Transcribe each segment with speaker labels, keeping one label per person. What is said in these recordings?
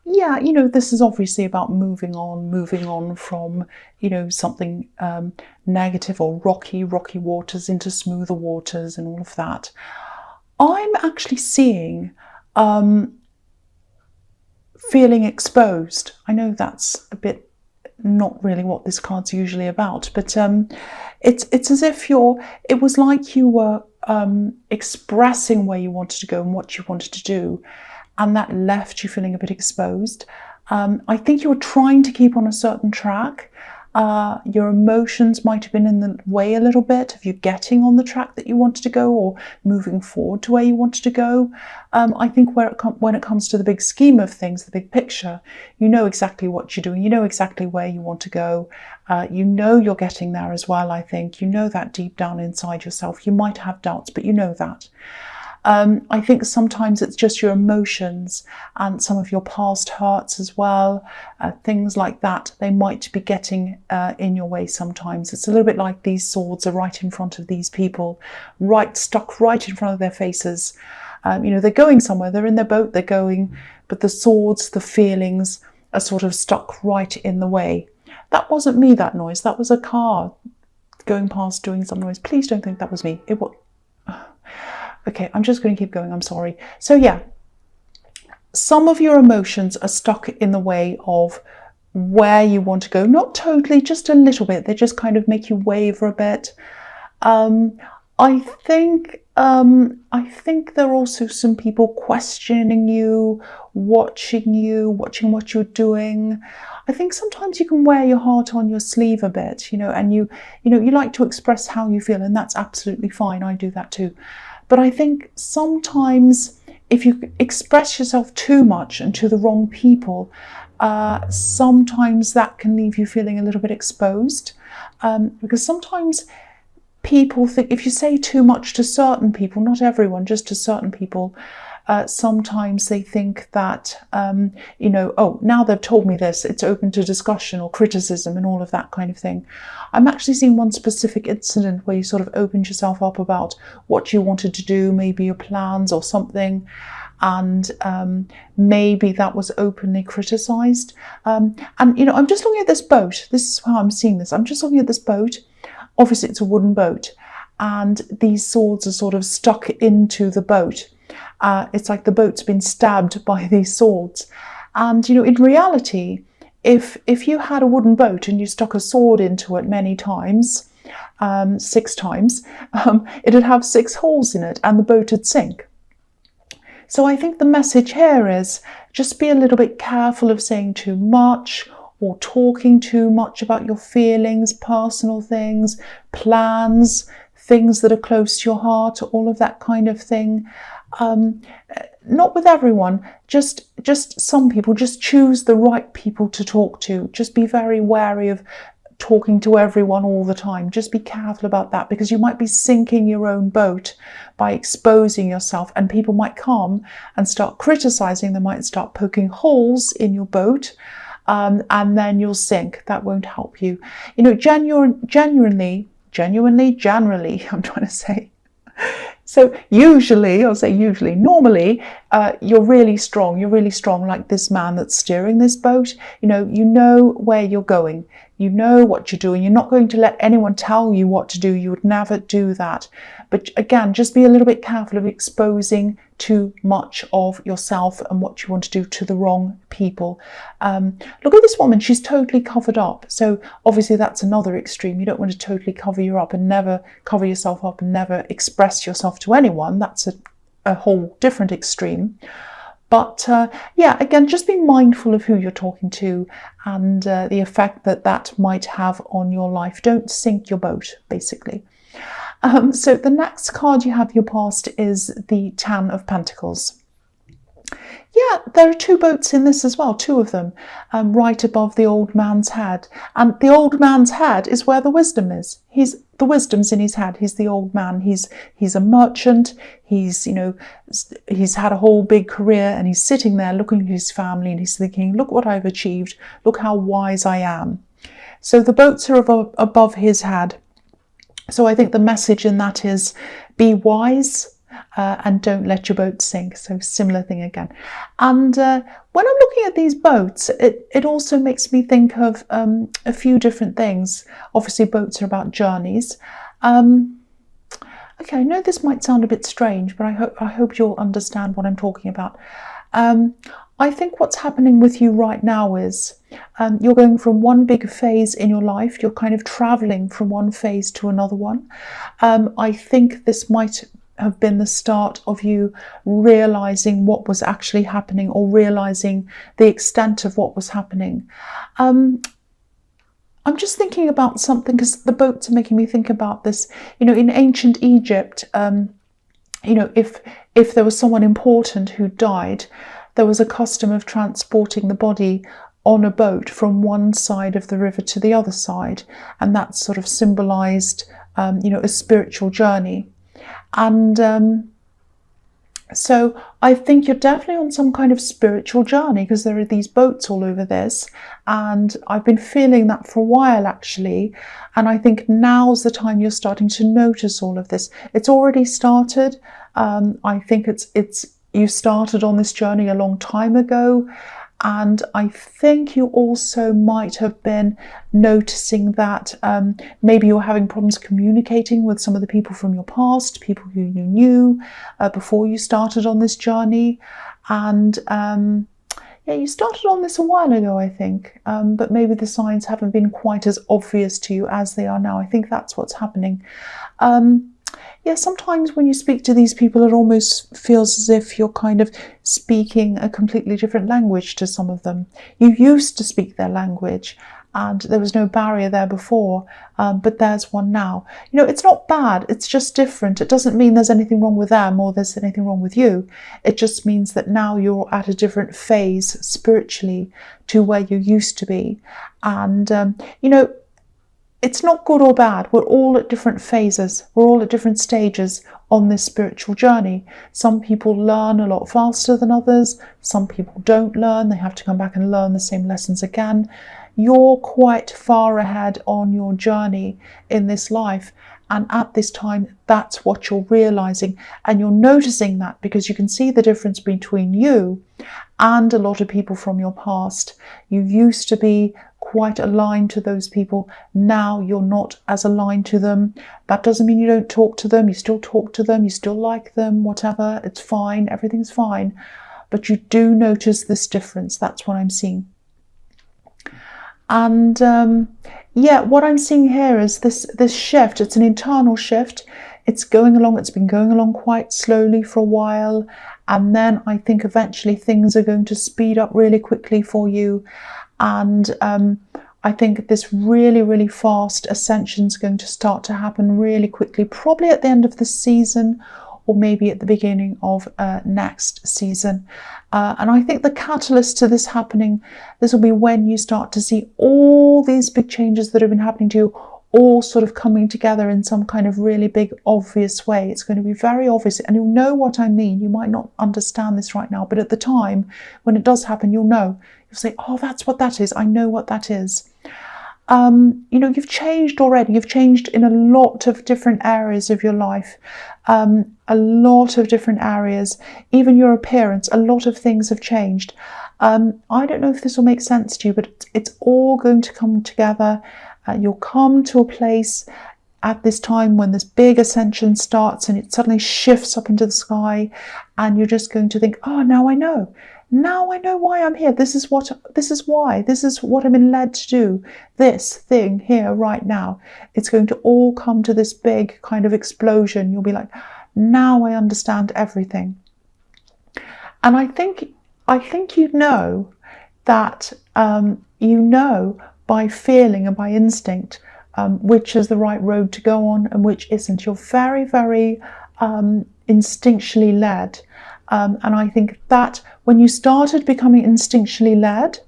Speaker 1: yeah, this is obviously about moving on from, something negative or rocky waters into smoother waters and all of that. I'm actually seeing feeling exposed. I know that's a bit not really what this card's usually about, but it's as if it was like you were expressing where you wanted to go and what you wanted to do, and that left you feeling a bit exposed. I think you were trying to keep on a certain track. Your emotions might have been in the way a little bit of you getting on the track that you wanted to go or moving forward to where you wanted to go. I think when it comes to the big scheme of things, the big picture, you know exactly what you're doing. You know exactly where you want to go. You know you're getting there as well, I think. You know that deep down inside yourself. You might have doubts, but you know that. I think sometimes it's just your emotions and some of your past hurts as well, things like that. They might be getting in your way sometimes. It's a little bit like these swords are right in front of these people, stuck right in front of their faces. They're going somewhere, they're in their boat, they're going, but the swords, the feelings are sort of stuck right in the way. That wasn't me, that noise. That was a car going past doing some noise. Please don't think that was me. It was... Okay, I'm just going to keep going, I'm sorry. So yeah, some of your emotions are stuck in the way of where you want to go. Not totally, just a little bit. They just kind of make you waver a bit. I think there are also some people questioning you, watching what you're doing. I think sometimes you can wear your heart on your sleeve a bit, and you like to express how you feel, and that's absolutely fine. I do that too. But I think sometimes if you express yourself too much and to the wrong people, sometimes that can leave you feeling a little bit exposed. Because sometimes people think if you say too much to certain people, not everyone, just to certain people, sometimes they think that, oh, now they've told me this, it's open to discussion or criticism and all of that kind of thing. I'm actually seeing one specific incident where you sort of opened yourself up about what you wanted to do, maybe your plans or something, and maybe that was openly criticised. I'm just looking at this boat. This is how I'm seeing this. I'm just looking at this boat. Obviously, it's a wooden boat, and these swords are sort of stuck into the boat. It's like the boat's been stabbed by these swords. And, in reality, if you had a wooden boat and you stuck a sword into it many times, 6 times, it'd have 6 holes in it and the boat would sink. So I think the message here is just be a little bit careful of saying too much or talking too much about your feelings, personal things, plans, things that are close to your heart, all of that kind of thing. Not with everyone, just some people. Just choose the right people to talk to. Just be very wary of talking to everyone all the time. Just be careful about that, because you might be sinking your own boat by exposing yourself, and people might come and start criticizing. They might start poking holes in your boat, and then you'll sink. That won't help you. Generally, I'm trying to say. So usually, normally, you're really strong like this man that's steering this boat. You know where you're going. You know what you're doing. You're not going to let anyone tell you what to do. You would never do that. But again, just be a little bit careful of exposing too much of yourself and what you want to do to the wrong people. Look at this woman. She's totally covered up. So obviously that's another extreme. You don't want to totally cover yourself up and never express yourself to anyone. That's a whole different extreme. But again, just be mindful of who you're talking to and the effect that might have on your life. Don't sink your boat, basically. So the next card you have your past is the 10 of Pentacles. Yeah, there are 2 boats in this as well, 2 of them, right above the old man's head. And the old man's head is where the wisdom is. The wisdom's in his head. He's the old man. He's a merchant. He's had a whole big career, and he's sitting there looking at his family, and he's thinking, look what I've achieved. Look how wise I am. So the boats are above his head. So I think the message in that is be wise. and don't let your boat sink. So similar thing again. And when I'm looking at these boats, it also makes me think of a few different things. Obviously, boats are about journeys. Okay, I know this might sound a bit strange, but I hope you'll understand what I'm talking about. I think what's happening with you right now is you're going from one big phase in your life. You're kind of traveling from one phase to another one. I think this might have been the start of you realizing what was actually happening, or realizing the extent of what was happening. I'm just thinking about something, because the boats are making me think about this. You know, in ancient Egypt, you know, if there was someone important who died, there was a custom of transporting the body on a boat from one side of the river to the other side, and that sort of symbolized, you know, a spiritual journey. And so I think you're definitely on some kind of spiritual journey, because there are these boats all over this, and I've been feeling that for a while actually, and I think now's the time you're starting to notice all of this. It's already started. I think you started on this journey a long time ago, and I think you also might have been noticing that maybe you're having problems communicating with some of the people from your past, people who you knew before you started on this journey. And yeah, you started on this a while ago, I think, but maybe the signs haven't been quite as obvious to you as they are now. I think that's what's happening. Yeah, sometimes when you speak to these people, it almost feels as if you're kind of speaking a completely different language to some of them. You used to speak their language, and there was no barrier there before, but there's one now. You know, it's not bad, it's just different. It doesn't mean there's anything wrong with them or there's anything wrong with you. It just means that now you're at a different phase spiritually to where you used to be. And, you know, it's not good or bad. We're all at different phases. We're all at different stages on this spiritual journey. Some people learn a lot faster than others. Some people don't learn. They have to come back and learn the same lessons again. You're quite far ahead on your journey in this life. And at this time, that's what you're realizing. And you're noticing that because you can see the difference between you and a lot of people from your past. You used to be quite aligned to those people. Now you're not as aligned to them. That doesn't mean you don't talk to them. You still talk to them. You still like them, whatever. It's fine. Everything's fine. But you do notice this difference. That's what I'm seeing. And yeah, what I'm seeing here is this shift. It's an internal shift. It's going along. It's been going along quite slowly for a while. And then I think eventually things are going to speed up really quickly for you. And I think this really, really fast ascension is going to start to happen really quickly, probably at the end of the season, or maybe at the beginning of next season. And I think the catalyst to this happening, this will be when you start to see all these big changes that have been happening to you, all sort of coming together in some kind of really big, obvious way. It's going to be very obvious, and you'll know what I mean. You might not understand this right now, but at the time when it does happen, you'll know. You'll say, oh, that's what that is. I know what that is. You know, you've changed already. You've changed in a lot of different areas of your life. A lot of different areas. Even your appearance, a lot of things have changed. I don't know if this will make sense to you, but it's all going to come together. You'll come to a place at this time when this big ascension starts and it suddenly shifts up into the sky, and you're just going to think, oh, now I know. Now I know why I'm here. This is why. This is what I've been led to do. This thing here right now. It's going to all come to this big kind of explosion. You'll be like, now I understand everything. And I think you know that you know by feeling and by instinct which is the right road to go on and which isn't. You're very, very instinctually led. And I think that when you started becoming instinctually led,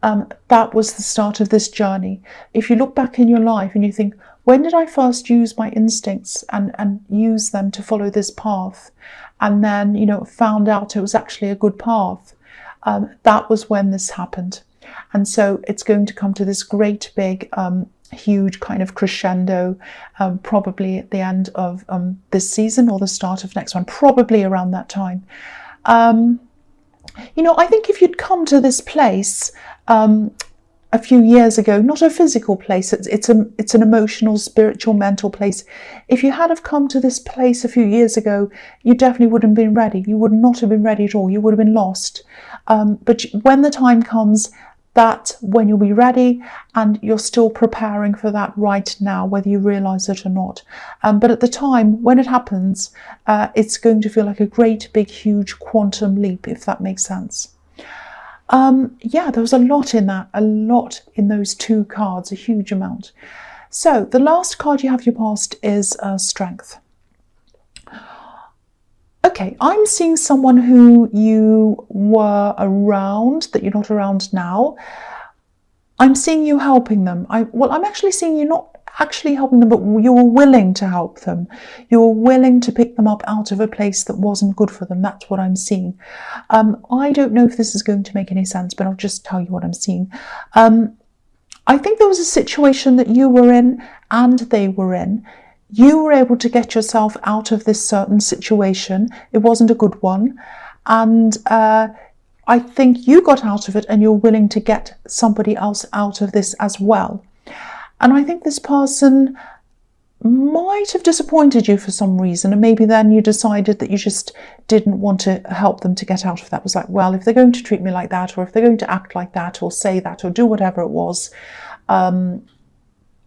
Speaker 1: that was the start of this journey. If you look back in your life and you think, when did I first use my instincts and use them to follow this path? And then, you know, found out it was actually a good path. That was when this happened. And so it's going to come to this great big huge kind of crescendo, probably at the end of this season or the start of next one, probably around that time. You know, I think if you'd come to this place a few years ago, not a physical place, it's an emotional, spiritual, mental place. If you had have come to this place a few years ago, you definitely wouldn't have been ready. You would not have been ready at all. You would have been lost. But when the time comes, that's when you'll be ready, and you're still preparing for that right now, whether you realize it or not. But at the time when it happens, it's going to feel like a great big huge quantum leap, if that makes sense. Yeah, there was a lot in that, a lot in those two cards, a huge amount. So the last card you have your past is Strength. Okay, I'm seeing someone who you were around, that you're not around now. I'm seeing you helping them. I'm actually seeing you not actually helping them, but you were willing to help them. You were willing to pick them up out of a place that wasn't good for them. That's what I'm seeing. I don't know if this is going to make any sense, but I'll just tell you what I'm seeing. I think there was a situation that you were in and they were in. You were able to get yourself out of this certain situation. It wasn't a good one. And I think you got out of it and you're willing to get somebody else out of this as well. And I think this person might have disappointed you for some reason. And maybe then you decided that you just didn't want to help them to get out of that. It was like, well, if they're going to treat me like that, or if they're going to act like that, or say that, or do whatever it was,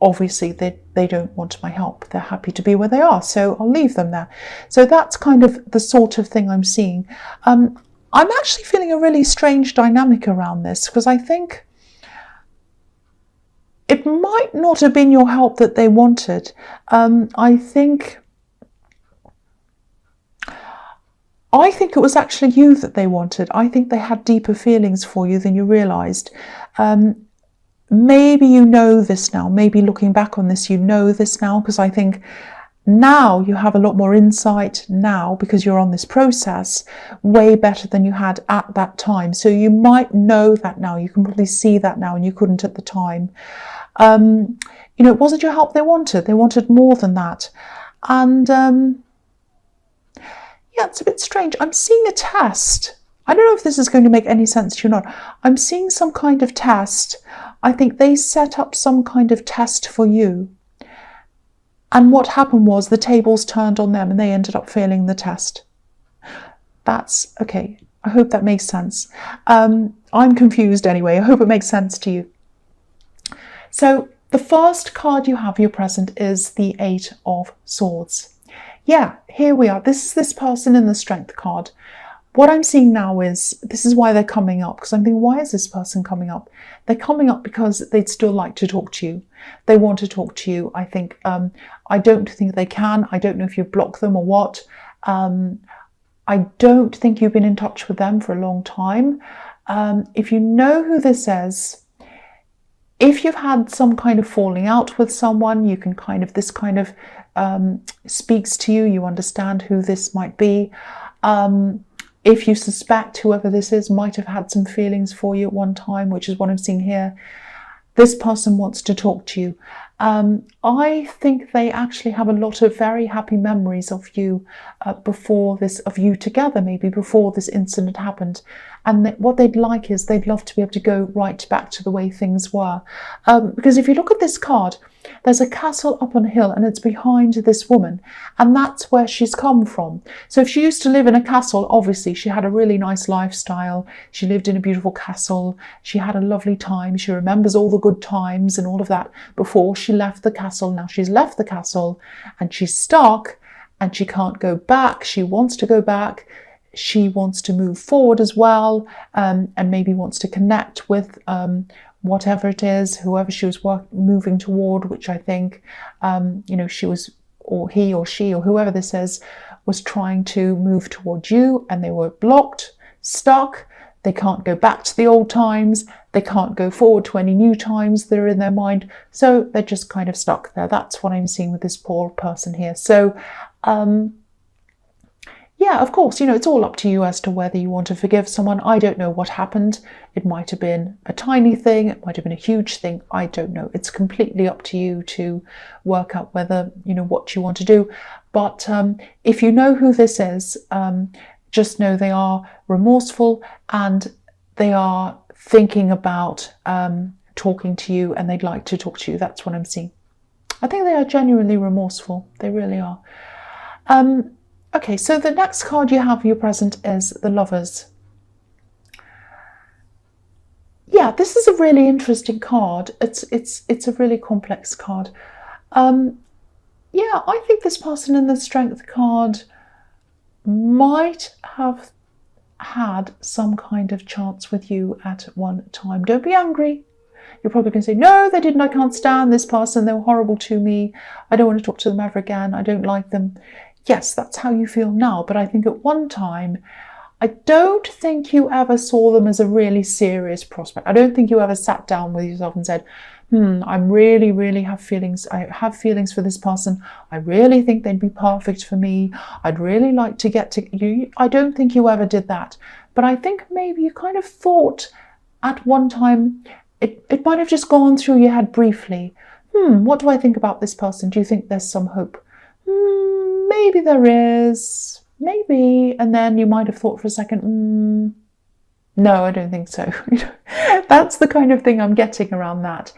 Speaker 1: obviously they don't want my help. They're happy to be where they are, so I'll leave them there. So that's kind of the sort of thing I'm seeing. I'm actually feeling a really strange dynamic around this, because I think it might not have been your help that they wanted. I think it was actually you that they wanted. I think they had deeper feelings for you than you realised. Maybe you know this now. Maybe looking back on this, you know this now, because I think now you have a lot more insight now, because you're on this process way better than you had at that time. So you might know that now. You can probably see that now, and you couldn't at the time. You know, it wasn't your help they wanted. They wanted more than that. And yeah, it's a bit strange. I'm seeing a test. I don't know if this is going to make any sense to you or not. I'm seeing some kind of test. I think they set up some kind of test for you. And what happened was the tables turned on them and they ended up failing the test. That's okay. I hope that makes sense. I'm confused anyway. I hope it makes sense to you. So the first card you have, your present, is the Eight of Swords. Yeah, here we are. This is this person in the Strength card. What I'm seeing now is, this is why they're coming up, because I'm thinking, why is this person coming up? They're coming up because they'd still like to talk to you. They want to talk to you. I think, I don't think they can. I don't know if you block them or what. I don't think you've been in touch with them for a long time. If you know who this is, if you've had some kind of falling out with someone, you can kind of, this kind of speaks to you. You understand who this might be. If you suspect whoever this is might have had some feelings for you at one time, which is what I'm seeing here, this person wants to talk to you. I think they actually have a lot of very happy memories of you before this, of you together, maybe before this incident happened. And what they'd like is they'd love to be able to go right back to the way things were. Because if you look at this card, there's a castle up on a hill and it's behind this woman, and that's where she's come from. So if she used to live in a castle, obviously she had a really nice lifestyle. She lived in a beautiful castle. She had a lovely time. She remembers all the good times and all of that before she left the castle. Now she's left the castle and she's stuck and she can't go back. She wants to go back. She wants to move forward as well, and maybe wants to connect with whatever it is, whoever she was moving toward, which I think, you know, she was, or he or she or whoever this is, was trying to move towards you, and they were blocked, stuck. They can't go back to the old times. They can't go forward to any new times that are in their mind. So they're just kind of stuck there. That's what I'm seeing with this poor person here. So, yeah, of course, you know, it's all up to you as to whether you want to forgive someone. I don't know what happened. It might have been a tiny thing. It might have been a huge thing. I don't know. It's completely up to you to work out whether, you know, what you want to do. But if you know who this is, just know they are remorseful and they are thinking about talking to you, and they'd like to talk to you. That's what I'm seeing. I think they are genuinely remorseful. They really are. Okay, so the next card you have for your present is the Lovers. Yeah, this is a really interesting card. It's a really complex card. Yeah, I think this person in the Strength card might have had some kind of chance with you at one time. Don't be angry. You're probably going to say, no, they didn't. I can't stand this person. They were horrible to me. I don't want to talk to them ever again. I don't like them. Yes, that's how you feel now. But I think at one time, I don't think you ever saw them as a really serious prospect. I don't think you ever sat down with yourself and said, I really have feelings. I have feelings for this person. I really think they'd be perfect for me. I'd really like to get to you. I don't think you ever did that. But I think maybe you kind of thought at one time, it might have just gone through your head briefly. What do I think about this person? Do you think there's some hope? Maybe there is. Maybe. And then you might have thought for a second, no, I don't think so. That's the kind of thing I'm getting around that.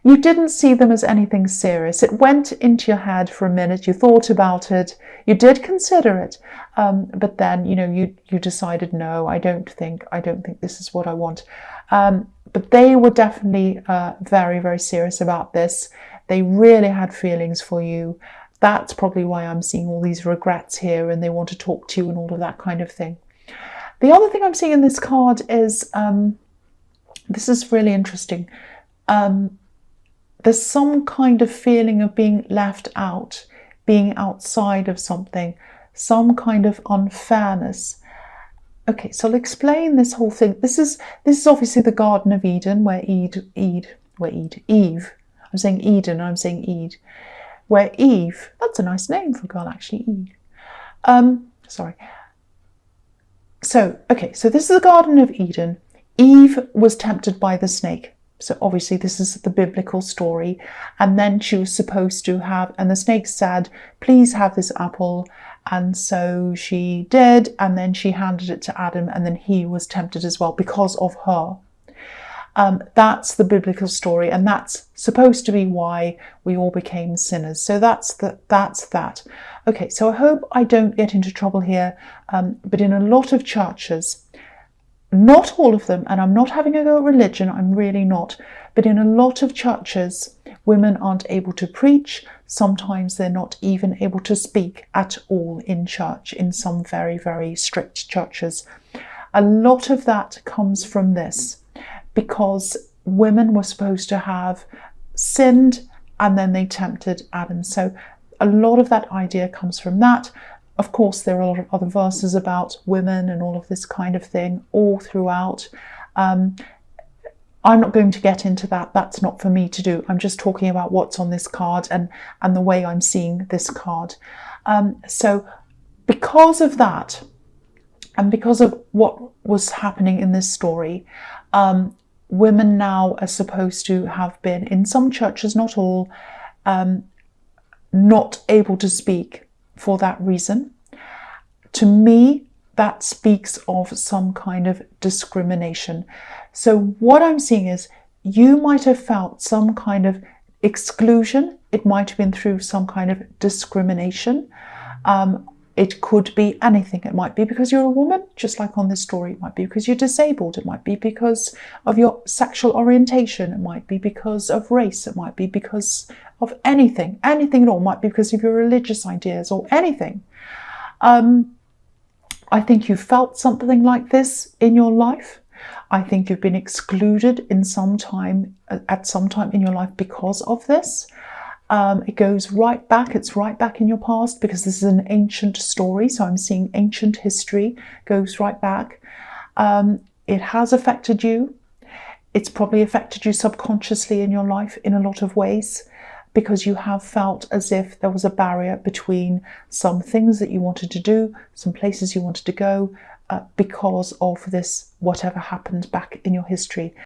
Speaker 1: You didn't see them as anything serious. It went into your head for a minute. You thought about it. You did consider it. But then, you know, you decided, no, I don't think this is what I want. But they were definitely very, very serious about this. They really had feelings for you. That's probably why I'm seeing all these regrets here, and they want to talk to you and all of that kind of thing. The other thing I'm seeing in this card is, this is really interesting. There's some kind of feeling of being left out, being outside of something, some kind of unfairness. Okay, so I'll explain this whole thing. This is obviously the Garden of Eden, where Eve. I'm saying Eden, I'm saying Eve. Where Eve, that's a nice name for a girl actually, Eve. Sorry. So, okay, so this is the Garden of Eden. Eve was tempted by the snake. So obviously this is the biblical story. And then she was supposed to have, and the snake said, please have this apple. And so she did, and then she handed it to Adam, and then he was tempted as well because of her. That's the biblical story, and that's supposed to be why we all became sinners. So that's that. Okay, so I hope I don't get into trouble here, but in a lot of churches, not all of them, and I'm not having a go at religion, I'm really not, but in a lot of churches, women aren't able to preach. Sometimes they're not even able to speak at all in church, in some very, very strict churches. A lot of that comes from this, because women were supposed to have sinned and then they tempted Adam. So a lot of that idea comes from that. Of course, there are a lot of other verses about women and all of this kind of thing all throughout. I'm not going to get into that. That's not for me to do. I'm just talking about what's on this card and the way I'm seeing this card. So because of that, and because of what was happening in this story, women now are supposed to have been, in some churches, not all, not able to speak for that reason. To me, that speaks of some kind of discrimination. So what I'm seeing is you might have felt some kind of exclusion. It might have been through some kind of discrimination. It could be anything. It might be because you're a woman, just like on this story. It might be because you're disabled. It might be because of your sexual orientation. It might be because of race. It might be because of anything at all. It might be because of your religious ideas or anything. I think you felt something like this in your life. I think you've been excluded at some time in your life because of this. It goes right back, it's right back in your past, because this is an ancient story. So I'm seeing ancient history goes right back. It has affected you. It's probably affected you subconsciously in your life in a lot of ways. because you have felt as if there was a barrier between some things that you wanted to do, some places you wanted to go, because of this, whatever happened back in your history.